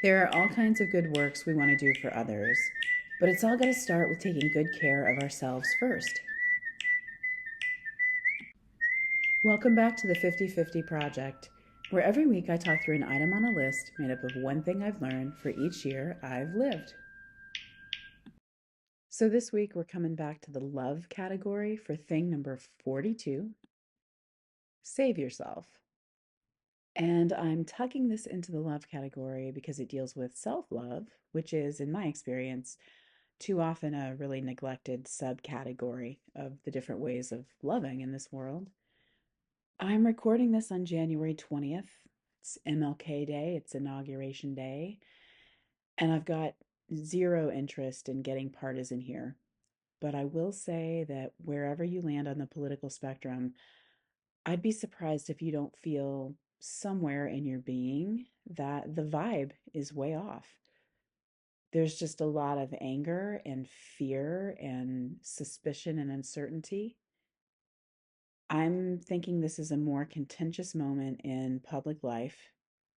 There are all kinds of good works we want to do for others, but it's all got to start with taking good care of ourselves first. Welcome back to the 50/50 Project, where every week I talk through an item on a list made up of one thing I've learned for each year I've lived. So this week we're coming back to the love category for thing number 42, save yourself. And I'm tucking this into the love category because it deals with self love, which is, in my experience, too often a really neglected subcategory of the different ways of loving in this world. I'm recording this on January 20th. It's MLK Day, it's Inauguration Day, and I've got zero interest in getting partisan here. But I will say that wherever you land on the political spectrum, I'd be surprised if you don't feel somewhere in your being that the vibe is way off. There's just a lot of anger and fear and suspicion and uncertainty. I'm thinking this is a more contentious moment in public life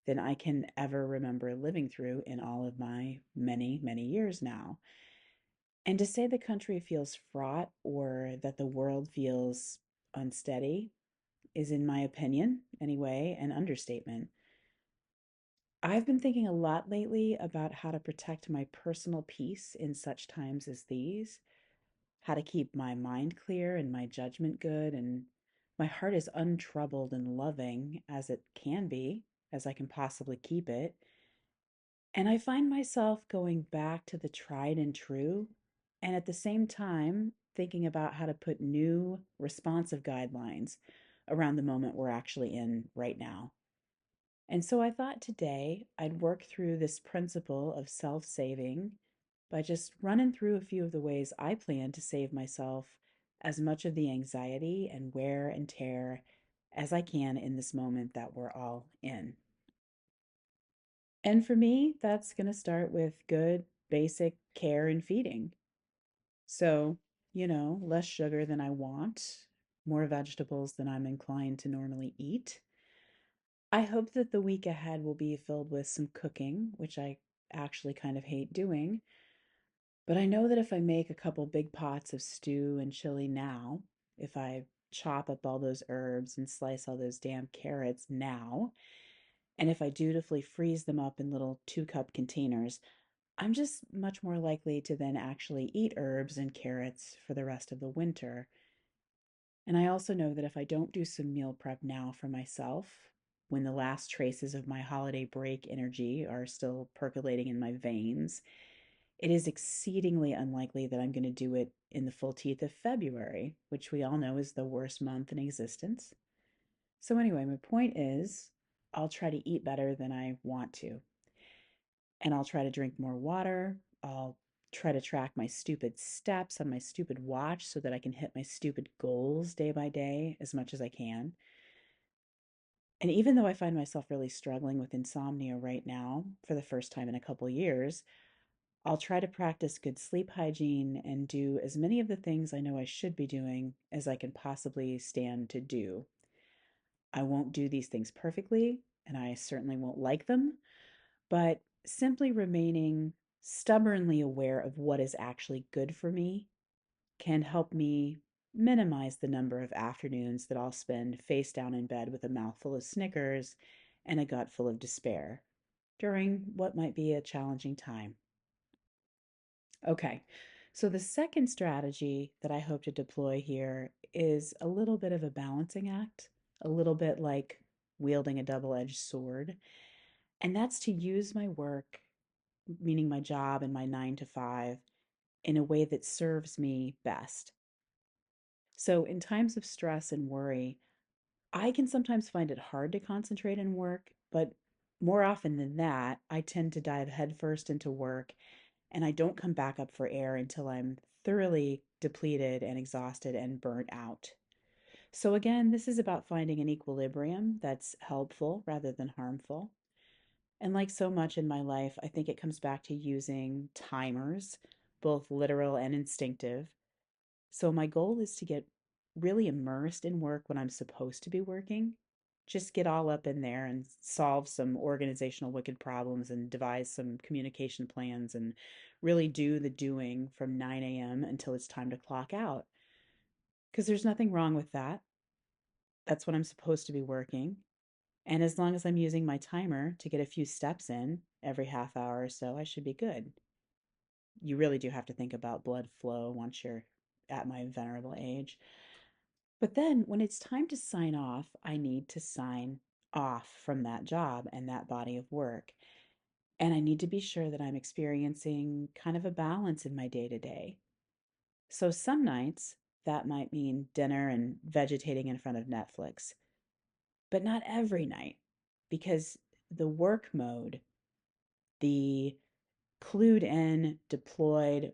than I can ever remember living through in all of my many, many years now. And to say the country feels fraught or that the world feels unsteady is, in my opinion, anyway, an understatement. I've been thinking a lot lately about how to protect my personal peace in such times as these, how to keep my mind clear and my judgment good, and my heart is untroubled and loving as it can be, as I can possibly keep it. And I find myself going back to the tried and true, and at the same time, thinking about how to put new responsive guidelines around the moment we're actually in right now. And so I thought today I'd work through this principle of self saving by just running through a few of the ways I plan to save myself as much of the anxiety and wear and tear as I can in this moment that we're all in. And for me, that's going to start with good basic care and feeding. So, less sugar than I want, more vegetables than I'm inclined to normally eat. I hope that the week ahead will be filled with some cooking, which I actually kind of hate doing. But I know that if I make a couple big pots of stew and chili now, if I chop up all those herbs and slice all those damn carrots now, and if I dutifully freeze them up in little 2-cup containers, I'm just much more likely to then actually eat herbs and carrots for the rest of the winter. And I also know that if I don't do some meal prep now for myself, when the last traces of my holiday break energy are still percolating in my veins, it is exceedingly unlikely that I'm going to do it in the full teeth of February, which we all know is the worst month in existence. So, anyway, my point is I'll try to eat better than I want to, and I'll try to drink more water. I'll try to track my stupid steps on my stupid watch so that I can hit my stupid goals day by day as much as I can. And even though I find myself really struggling with insomnia right now for the first time in a couple years, I'll try to practice good sleep hygiene and do as many of the things I know I should be doing as I can possibly stand to do. I won't do these things perfectly, and I certainly won't like them, but simply remaining stubbornly aware of what is actually good for me can help me minimize the number of afternoons that I'll spend face down in bed with a mouthful of Snickers and a gut full of despair during what might be a challenging time. Okay, so the second strategy that I hope to deploy here is a little bit of a balancing act, a little bit like wielding a double edged sword. And that's to use my work, meaning my job and my 9 to 5, in a way that serves me best. So, in times of stress and worry, I can sometimes find it hard to concentrate and work, but more often than that, I tend to dive headfirst into work and I don't come back up for air until I'm thoroughly depleted and exhausted and burnt out. So, again, this is about finding an equilibrium that's helpful rather than harmful. And like so much in my life, I think it comes back to using timers, both literal and instinctive. So, my goal is to get really immersed in work when I'm supposed to be working just get all up in there and solve some organizational wicked problems and devise some communication plans and really do the doing from 9 a.m. until it's time to clock out. Because there's nothing wrong with that. That's when I'm supposed to be working. And as long as I'm using my timer to get a few steps in every half hour or so, I should be good. You really do have to think about blood flow once you're at my venerable age. But then when it's time to sign off, I need to sign off from that job and that body of work. And I need to be sure that I'm experiencing kind of a balance in my day to day. So some nights that might mean dinner and vegetating in front of Netflix, but not every night because the work mode, the clued in, deployed,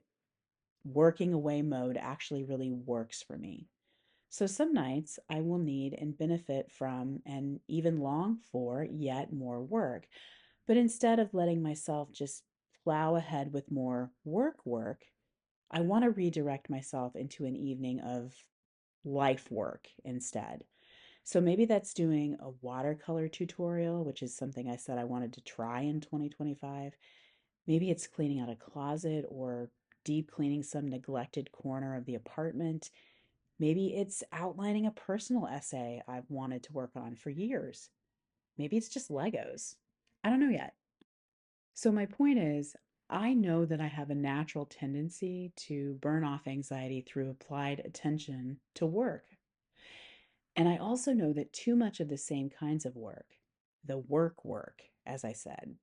working away mode actually really works for me. So some nights I will need and benefit from and even long for yet more work. But instead of letting myself just plow ahead with more work, I want to redirect myself into an evening of life work instead. So maybe that's doing a watercolor tutorial, which is something I said I wanted to try in 2025. Maybe it's cleaning out a closet or deep cleaning some neglected corner of the apartment. Maybe it's outlining a personal essay I've wanted to work on for years. Maybe it's just Legos. I don't know yet. So, my point is, I know that I have a natural tendency to burn off anxiety through applied attention to work. And I also know that too much of the same kinds of work, the work, as I said,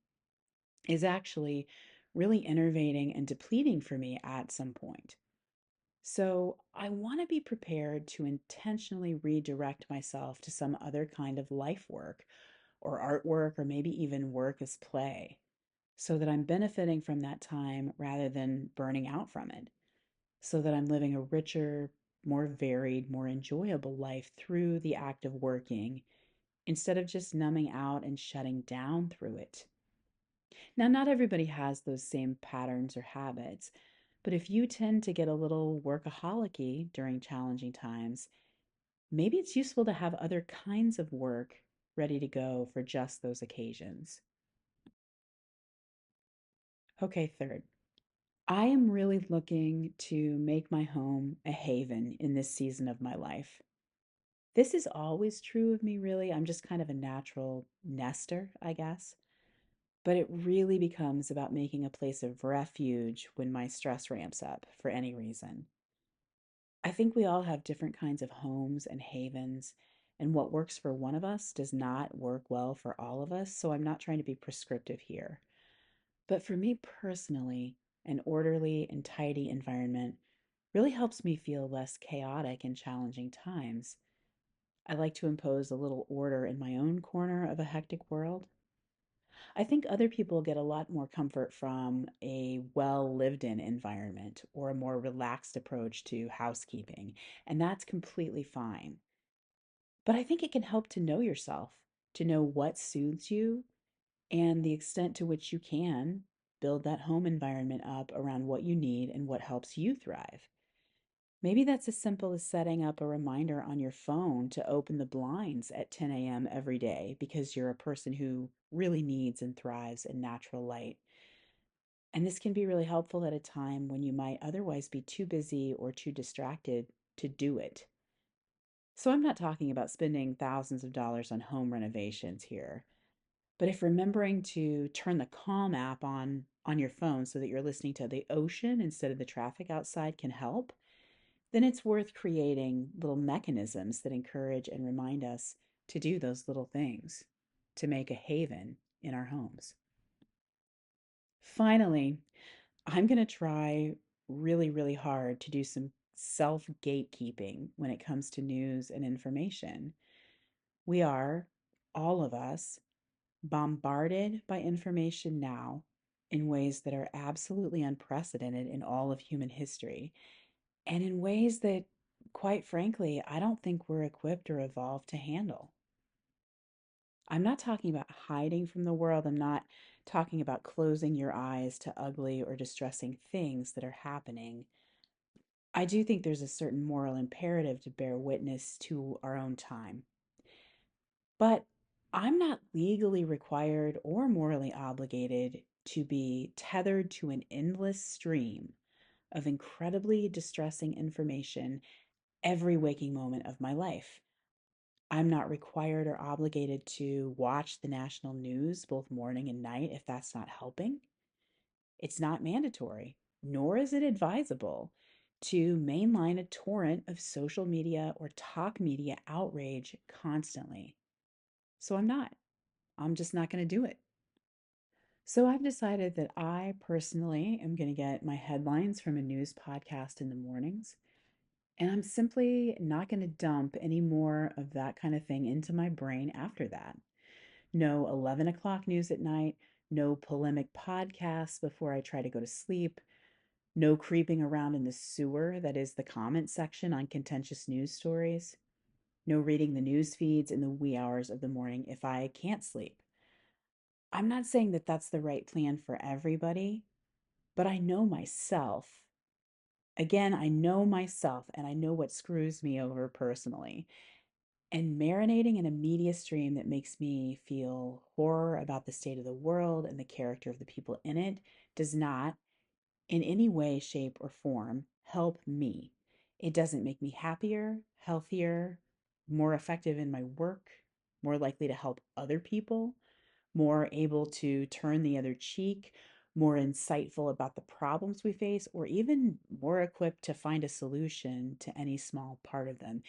is actually really enervating and depleting for me at some point. So I want to be prepared to intentionally redirect myself to some other kind of life work or artwork or maybe even work as play so that I'm benefiting from that time rather than burning out from it, so that I'm living a richer, more varied, more enjoyable life through the act of working instead of just numbing out and shutting down through it. Now, not everybody has those same patterns or habits, but if you tend to get a little workaholic during challenging times, maybe it's useful to have other kinds of work ready to go for just those occasions. Okay, third, I am really looking to make my home a haven in this season of my life. This is always true of me, really. I'm just kind of a natural nester, I guess. But it really becomes about making a place of refuge when my stress ramps up for any reason. I think we all have different kinds of homes and havens, and what works for one of us does not work well for all of us. So I'm not trying to be prescriptive here. But for me personally, an orderly and tidy environment really helps me feel less chaotic in challenging times. I like to impose a little order in my own corner of a hectic world. I think other people get a lot more comfort from a well lived in environment or a more relaxed approach to housekeeping, and that's completely fine. But I think it can help to know yourself, to know what soothes you and the extent to which you can build that home environment up around what you need and what helps you thrive. Maybe that's as simple as setting up a reminder on your phone to open the blinds at 10 a.m. every day because you're a person who really needs and thrives in natural light. And this can be really helpful at a time when you might otherwise be too busy or too distracted to do it. So I'm not talking about spending thousands of dollars on home renovations here, but if remembering to turn the Calm app on your phone so that you're listening to the ocean instead of the traffic outside can help, then it's worth creating little mechanisms that encourage and remind us to do those little things to make a haven in our homes. Finally, I'm going to try really hard to do some self gatekeeping when it comes to news and information. We are, all of us, bombarded by information now in ways that are absolutely unprecedented in all of human history, and in ways that, quite frankly, I don't think we're equipped or evolved to handle. I'm not talking about hiding from the world. I'm not talking about closing your eyes to ugly or distressing things that are happening. I do think there's a certain moral imperative to bear witness to our own time. But I'm not legally required or morally obligated to be tethered to an endless stream of incredibly distressing information every waking moment of my life. I'm not required or obligated to watch the national news both morning and night if that's not helping. It's not mandatory, nor is it advisable to mainline a torrent of social media or talk media outrage constantly. So I'm not. I'm just not going to do it. So I've decided that I personally am going to get my headlines from a news podcast in the mornings. And I'm simply not going to dump any more of that kind of thing into my brain after that. No 11 o'clock news at night, no polemic podcasts before I try to go to sleep, no creeping around in the sewer that is the comment section on contentious news stories, no reading the news feeds in the wee hours of the morning if I can't sleep. I'm not saying that that's the right plan for everybody, but I know myself. Again, I know myself and I know what screws me over personally. And marinating in a media stream that makes me feel horror about the state of the world and the character of the people in it does not, in any way, shape, or form, help me. It doesn't make me happier, healthier, more effective in my work, more likely to help other people, more able to turn the other cheek, more insightful about the problems we face, or even more equipped to find a solution to any small part of them.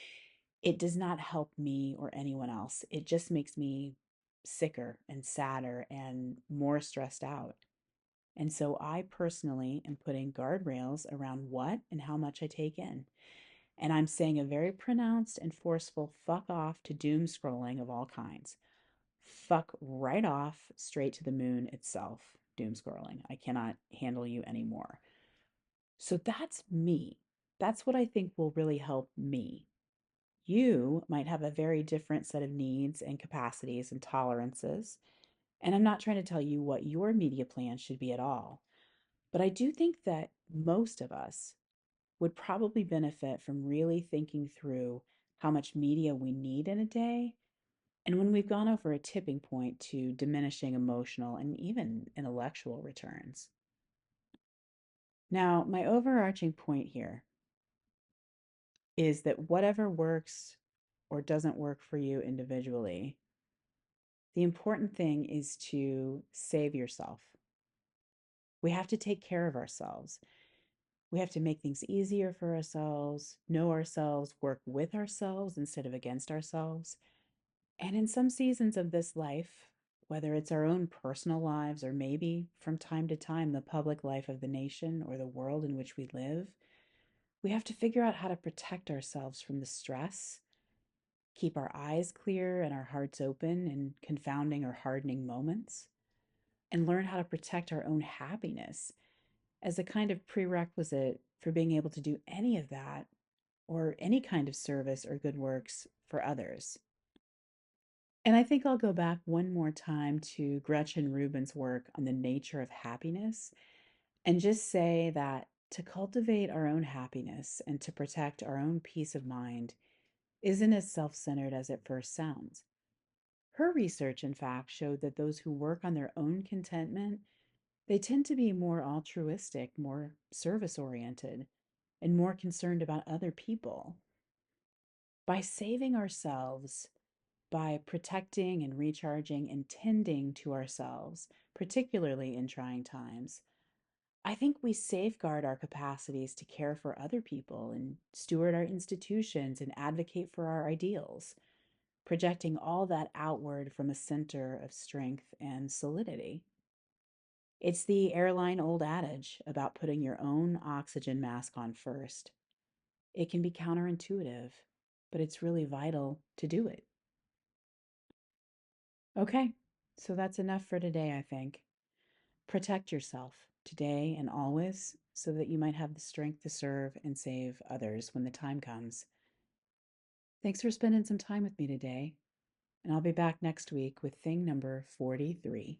It does not help me or anyone else. It just makes me sicker and sadder and more stressed out. And so I personally am putting guardrails around what and how much I take in. And I'm saying a very pronounced and forceful fuck off to doom scrolling of all kinds. Fuck right off straight to the moon itself, doom scrolling. I cannot handle you anymore. So that's me. That's what I think will really help me. You might have a very different set of needs and capacities and tolerances. And I'm not trying to tell you what your media plan should be at all. But I do think that most of us would probably benefit from really thinking through how much media we need in a day. And when we've gone over a tipping point to diminishing emotional and even intellectual returns. Now, my overarching point here is that whatever works or doesn't work for you individually, the important thing is to save yourself. We have to take care of ourselves. We have to make things easier for ourselves, know ourselves, work with ourselves instead of against ourselves. And in some seasons of this life, whether it's our own personal lives or maybe from time to time the public life of the nation or the world in which we live, we have to figure out how to protect ourselves from the stress, keep our eyes clear and our hearts open in confounding or hardening moments, and learn how to protect our own happiness as a kind of prerequisite for being able to do any of that or any kind of service or good works for others. And I think I'll go back one more time to Gretchen Rubin's work on the nature of happiness and just say that to cultivate our own happiness and to protect our own peace of mind isn't as self centered as it first sounds. Her research, in fact, showed that those who work on their own contentment, they tend to be more altruistic, more service oriented, and more concerned about other people. By saving ourselves, by protecting and recharging and tending to ourselves, particularly in trying times, I think we safeguard our capacities to care for other people and steward our institutions and advocate for our ideals, projecting all that outward from a center of strength and solidity. It's the airline old adage about putting your own oxygen mask on first. It can be counterintuitive, but it's really vital to do it. Okay, so that's enough for today, I think. Protect yourself today and always so that you might have the strength to serve and save others when the time comes. Thanks for spending some time with me today, and I'll be back next week with thing number 43.